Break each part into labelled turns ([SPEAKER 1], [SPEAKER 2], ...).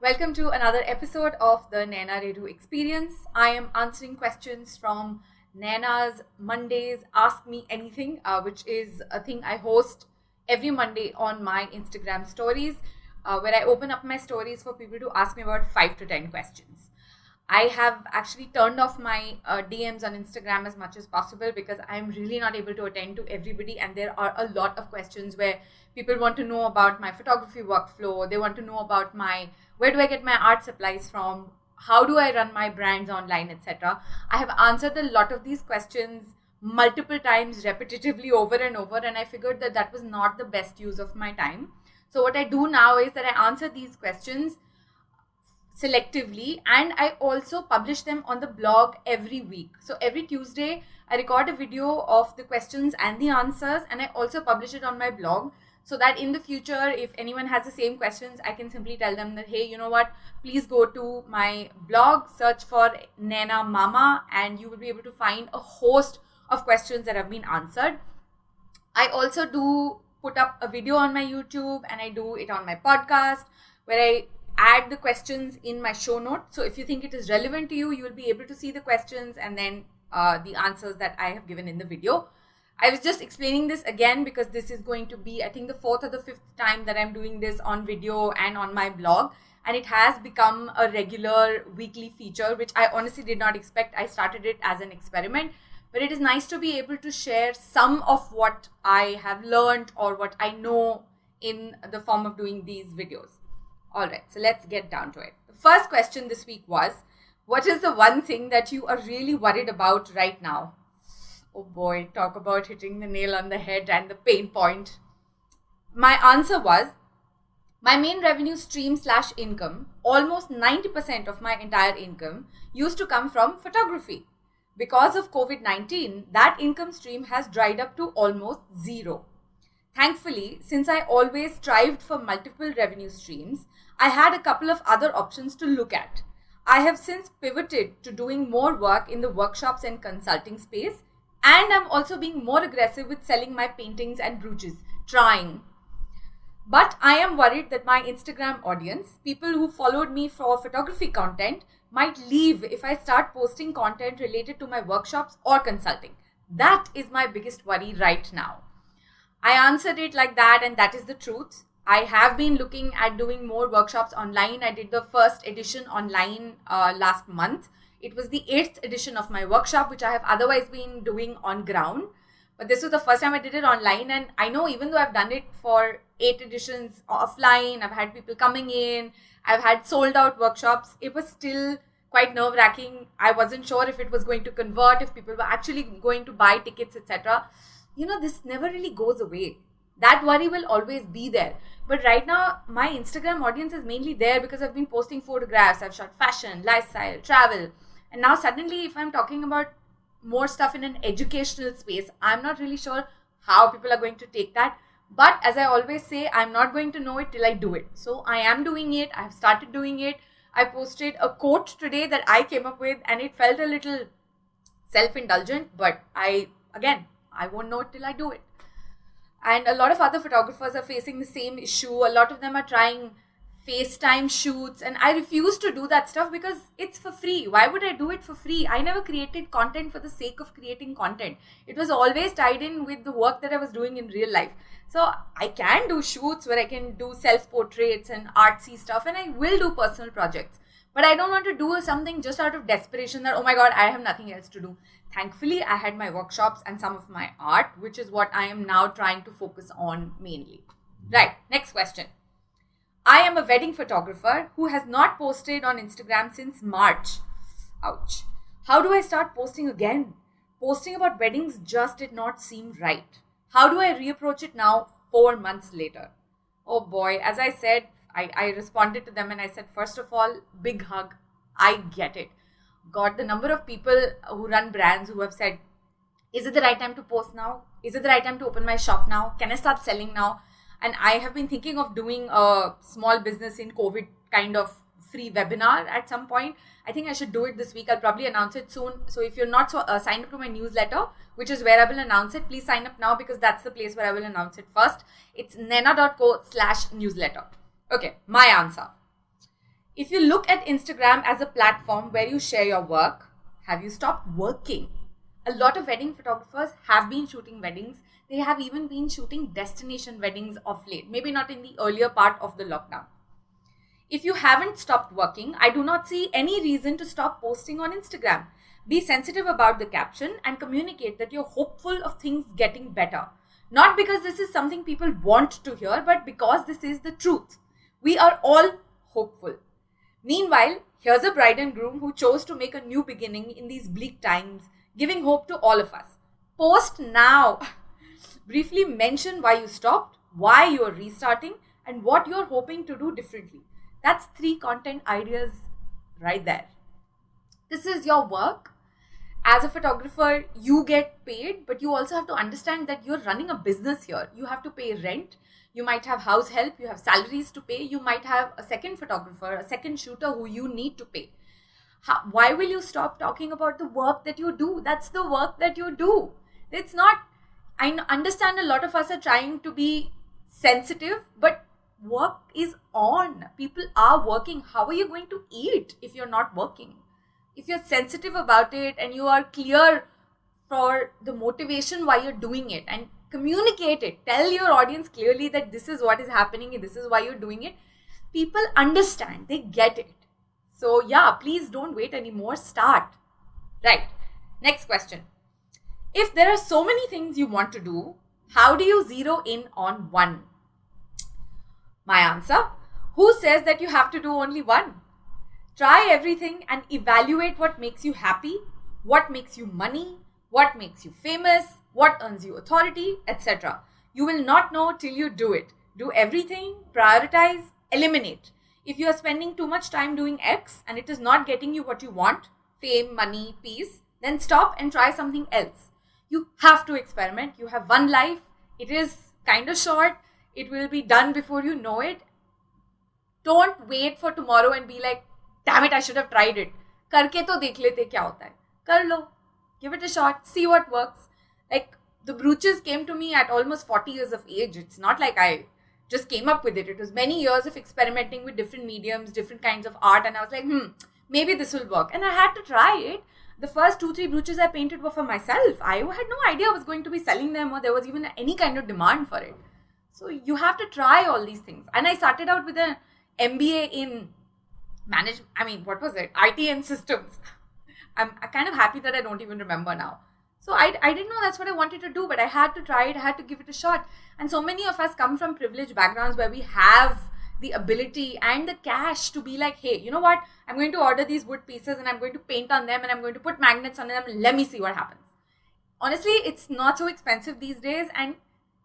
[SPEAKER 1] Welcome to another episode of the Naina Redhu Experience. I am answering questions from Naina's Mondays Ask Me Anything, which is a thing I host every Monday on my Instagram stories, where I open up my stories for people to ask me about 5 to 10 questions. I have actually turned off my DMs on Instagram as much as possible because I'm really not able to attend to everybody. And there are a lot of questions where people want to know about my photography workflow. They want to know about where do I get my art supplies from? How do I run my brands online, etc. I have answered a lot of these questions multiple times repetitively over and over. And I figured that was not the best use of my time. So what I do now is that I answer these questions selectively, and I also publish them on the blog every week. So every Tuesday I record a video of the questions and the answers, and I also publish it on my blog, so that in the future, if anyone has the same questions, I can simply tell them that, hey, you know what, please go to my blog, search for Naina Mama, and you will be able to find a host of questions that have been answered. I also do put up a video on my YouTube, and I do it on my podcast, where I add the questions in my show notes. So if you think it is relevant to you, you will be able to see the questions and then the answers that I have given in the video. I was just explaining this again because this is going to be, I think, the 4th or the 5th time that I'm doing this on video and on my blog. And it has become a regular weekly feature, which I honestly did not expect. I started it as an experiment. But it is nice to be able to share some of what I have learned or what I know in the form of doing these videos. All right, so let's get down to it. The first question this week was, what is the one thing that you are really worried about right now? Oh boy, talk about hitting the nail on the head and the pain point. My answer was, my main revenue stream / income, almost 90% of my entire income used to come from photography. Because of COVID-19, that income stream has dried up to almost zero. Thankfully, since I always strived for multiple revenue streams, I had a couple of other options to look at. I have since pivoted to doing more work in the workshops and consulting space, and I'm also being more aggressive with selling my paintings and brooches, trying. But I am worried that my Instagram audience, people who followed me for photography content, might leave if I start posting content related to my workshops or consulting. That is my biggest worry right now. I answered it like that, and that is the truth. I have been looking at doing more workshops online. I did the first edition online last month. It was the 8th edition of my workshop, which I have otherwise been doing on ground. But this was the first time I did it online. And I know even though I've done it for 8 editions offline, I've had people coming in, I've had sold out workshops, it was still quite nerve-wracking. I wasn't sure if it was going to convert, if people were actually going to buy tickets, etc. This never really goes away. That worry will always be there. But right now, my Instagram audience is mainly there because I've been posting photographs, I've shot fashion, lifestyle, travel. And now suddenly, if I'm talking about more stuff in an educational space, I'm not really sure how people are going to take that. But as I always say, I'm not going to know it till I do it. So I am doing it. I've started doing it. I posted a quote today that I came up with, and it felt a little self-indulgent, but I won't know it till I do it. And a lot of other photographers are facing the same issue. A lot of them are trying FaceTime shoots, and I refuse to do that stuff because it's for free. Why would I do it for free? I never created content for the sake of creating content. It was always tied in with the work that I was doing in real life. So I can do shoots where I can do self-portraits and artsy stuff, and I will do personal projects. But I don't want to do something just out of desperation that, oh my God, I have nothing else to do. Thankfully, I had my workshops and some of my art, which is what I am now trying to focus on mainly. Right, next question. I am a wedding photographer who has not posted on Instagram since March. Ouch. How do I start posting again? Posting about weddings just did not seem right. How do I reapproach it now, 4 months later? Oh boy, as I said, I responded to them and I said, first of all, big hug. I get it. God, the number of people who run brands who have said, is it the right time to post now? Is it the right time to open my shop now? Can I start selling now? And I have been thinking of doing a small business in COVID kind of free webinar at some point. I think I should do it this week. I'll probably announce it soon. So if you're not signed up to my newsletter, which is where I will announce it, please sign up now because that's the place where I will announce it first. It's naina.co/newsletter. Okay, my answer. If you look at Instagram as a platform where you share your work, have you stopped working? A lot of wedding photographers have been shooting weddings. They have even been shooting destination weddings of late, maybe not in the earlier part of the lockdown. If you haven't stopped working, I do not see any reason to stop posting on Instagram. Be sensitive about the caption and communicate that you're hopeful of things getting better. Not because this is something people want to hear, but because this is the truth. We are all hopeful. Meanwhile, here's a bride and groom who chose to make a new beginning in these bleak times, giving hope to all of us. Post now. Briefly mention why you stopped, why you're restarting, and what you're hoping to do differently. That's 3 content ideas right there. This is your work. As a photographer, you get paid, but you also have to understand that you're running a business here. You have to pay rent. You might have house help. You have salaries to pay. You might have a second photographer, a second shooter who you need to pay. Why will you stop talking about the work that you do? That's the work that you do. It's not, I understand a lot of us are trying to be sensitive, but work is on. People are working. How are you going to eat if you're not working? If you're sensitive about it and you are clear for the motivation why you're doing it and communicate it, tell your audience clearly that this is what is happening and this is why you're doing it, people understand, they get it. So yeah, please don't wait anymore, start. Right, next question. If there are so many things you want to do, how do you zero in on one? My answer, who says that you have to do only one? Try everything and evaluate what makes you happy, what makes you money, what makes you famous, what earns you authority, etc. You will not know till you do it. Do everything, prioritize, eliminate. If you are spending too much time doing X and it is not getting you what you want, fame, money, peace, then stop and try something else. You have to experiment. You have one life. It is kind of short. It will be done before you know it. Don't wait for tomorrow and be like, damn it, I should have tried it. Karke to dekh lete kya hota hai. Kar lo. Give it a shot. See what works. Like, the brooches came to me at almost 40 years of age. It's not like I just came up with it. It was many years of experimenting with different mediums, different kinds of art. And I was like, maybe this will work. And I had to try it. The first 2-3 brooches I painted were for myself. I had no idea I was going to be selling them or there was even any kind of demand for it. So you have to try all these things. And I started out with an MBA in what was it? IT and systems. I'm kind of happy that I don't even remember now. So I didn't know that's what I wanted to do, but I had to try it. I had to give it a shot. And so many of us come from privileged backgrounds where we have the ability and the cash to be like, hey, you know what? I'm going to order these wood pieces and I'm going to paint on them and I'm going to put magnets on them. Let me see what happens. Honestly, it's not so expensive these days. And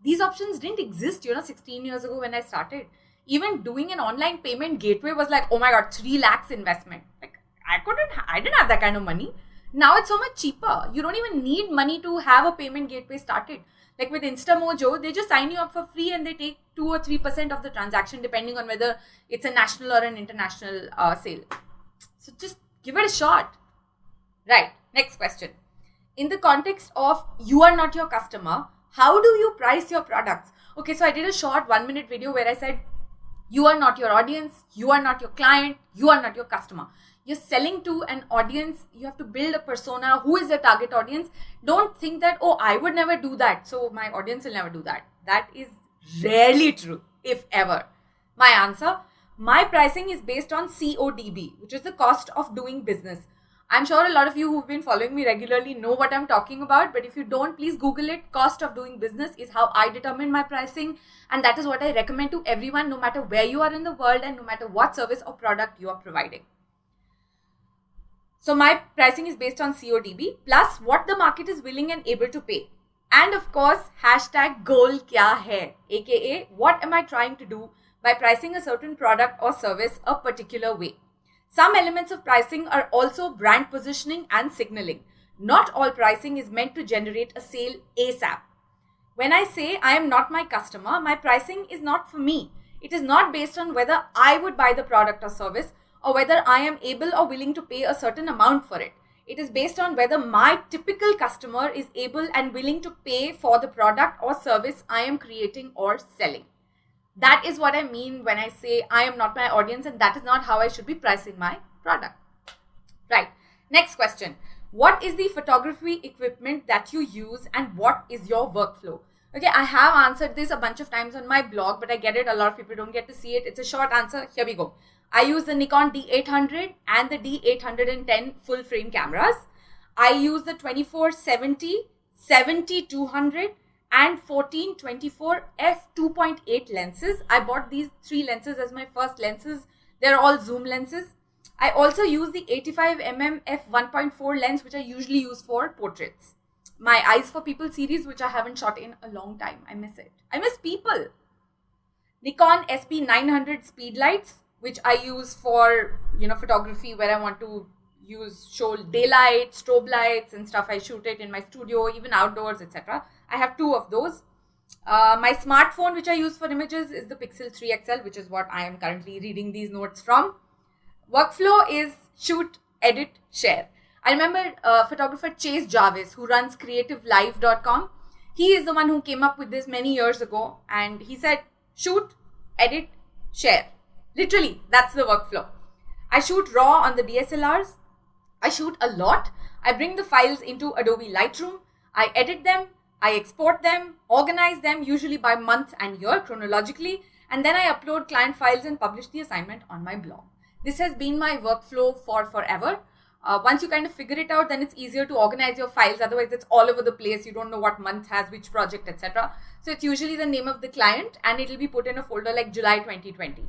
[SPEAKER 1] these options didn't exist, 16 years ago when I started. Even doing an online payment gateway was like, oh my God, 3 lakhs investment. Like, I didn't have that kind of money. Now it's so much cheaper. You don't even need money to have a payment gateway started. Like with InstaMojo, they just sign you up for free and they take 2 or 3% of the transaction depending on whether it's a national or an international sale. So just give it a shot. Right, next question. In the context of you are not your customer, how do you price your products? Okay, so I did a short 1-minute video where I said, you are not your audience, you are not your client, you are not your customer. You're selling to an audience. You have to build a persona. Who is your target audience? Don't think that, oh, I would never do that, so my audience will never do that. That is rarely true, if ever. My answer, my pricing is based on CODB, which is the cost of doing business. I'm sure a lot of you who've been following me regularly know what I'm talking about, but if you don't, please Google it. Cost of doing business is how I determine my pricing, and that is what I recommend to everyone, no matter where you are in the world and no matter what service or product you are providing. So my pricing is based on CODB plus what the market is willing and able to pay. And of course, hashtag goal kya hai, aka what am I trying to do by pricing a certain product or service a particular way. Some elements of pricing are also brand positioning and signaling. Not all pricing is meant to generate a sale ASAP. When I say I am not my customer, my pricing is not for me. It is not based on whether I would buy the product or service or whether I am able or willing to pay a certain amount for it. It is based on whether my typical customer is able and willing to pay for the product or service I am creating or selling. That is what I mean when I say I am not my audience, and that is not how I should be pricing my product. Right. Next question. What is the photography equipment that you use and what is your workflow? Okay, I have answered this a bunch of times on my blog, but I get it. A lot of people don't get to see it. It's a short answer. Here we go. I use the Nikon D800 and the D810 full frame cameras. I use the 2470, 70-200 and 14-24 f2.8 lenses. I bought these 3 lenses as my first lenses. They're all zoom lenses. I also use the 85mm f1.4 lens, which I usually use for portraits. My Eyes for People series, which I haven't shot in a long time. I miss it. I miss people. Nikon SP900 speed lights, which I use for, photography where I want to show daylight, strobe lights and stuff. I shoot it in my studio, even outdoors, etc. I have 2 of those. My smartphone, which I use for images, is the Pixel 3 XL, which is what I am currently reading these notes from. Workflow is shoot, edit, share. I remember photographer Chase Jarvis, who runs creativelive.com. He is the one who came up with this many years ago. And he said, shoot, edit, share. Literally, that's the workflow. I shoot raw on the DSLRs. I shoot a lot. I bring the files into Adobe Lightroom. I edit them. I export them, organize them, usually by month and year chronologically. And then I upload client files and publish the assignment on my blog. This has been my workflow for forever. Once you kind of figure it out, then it's easier to organize your files. Otherwise, it's all over the place. You don't know what month has which project, etc. So it's usually the name of the client and it'll be put in a folder like July 2020.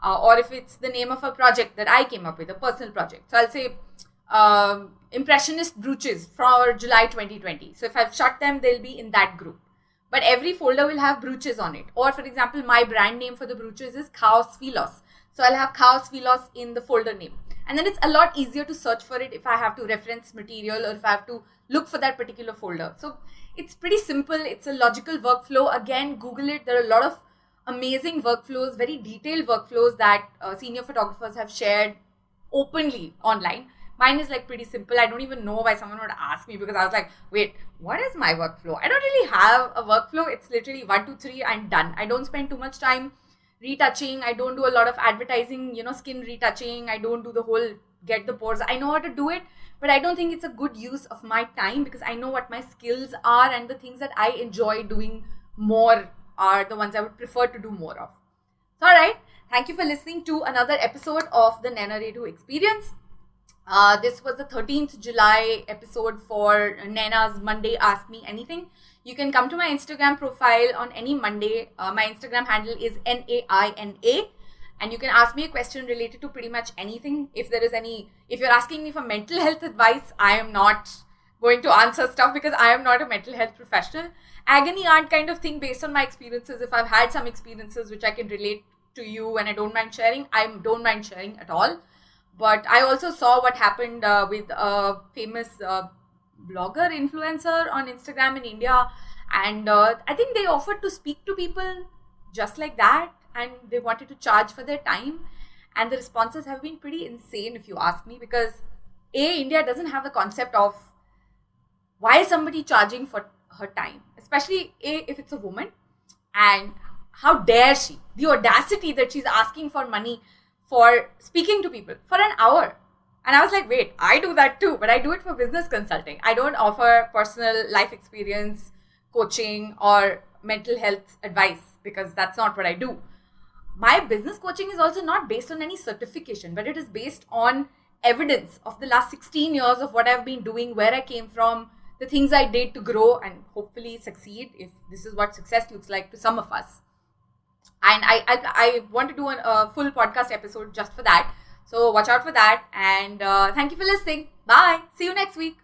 [SPEAKER 1] Or if it's the name of a project that I came up with, a personal project. So I'll say Impressionist brooches for July 2020. So if I've shot them, they'll be in that group. But every folder will have brooches on it. Or for example, my brand name for the brooches is Chaos Philos. So I'll have Chaos Philos in the folder name. And then it's a lot easier to search for it if I have to reference material or if I have to look for that particular folder. So it's pretty simple. It's a logical workflow. Again, Google it. There are a lot of amazing workflows, very detailed workflows that senior photographers have shared openly online. Mine is like pretty simple. I don't even know why someone would ask me because I was like, wait, what is my workflow? I don't really have a workflow. It's literally 1, 2, 3 and done. I don't spend too much time retouching. I don't do a lot of advertising, skin retouching. I don't do the whole get the pores. I know how to do it, but I don't think it's a good use of my time because I know what my skills are and the things that I enjoy doing more are the ones I would prefer to do more of. So, all right. Thank you for listening to another episode of the Naina Redhu Experience. This was the 13th July episode for Naina's Monday Ask Me Anything. You can come to my Instagram profile on any Monday. My Instagram handle is NAINA. And you can ask me a question related to pretty much anything. If you're asking me for mental health advice, I am not going to answer stuff because I am not a mental health professional. Agony aunt kind of thing based on my experiences. If I've had some experiences which I can relate to you and I don't mind sharing, I don't mind sharing at all. But I also saw what happened with a famous blogger, influencer on Instagram in India. And I think they offered to speak to people just like that. And they wanted to charge for their time. And the responses have been pretty insane if you ask me. Because India doesn't have the concept of why is somebody charging for her time. Especially if it's a woman. And how dare she? The audacity that she's asking for money for speaking to people for an hour. And I was like, wait, I do that too, but I do it for business consulting. I don't offer personal life experience, coaching or mental health advice because that's not what I do. My business coaching is also not based on any certification, but it is based on evidence of the last 16 years of what I've been doing, where I came from, the things I did to grow and hopefully succeed if this is what success looks like to some of us. And I want to do a full podcast episode just for that. So watch out for that. And thank you for listening. Bye. See you next week.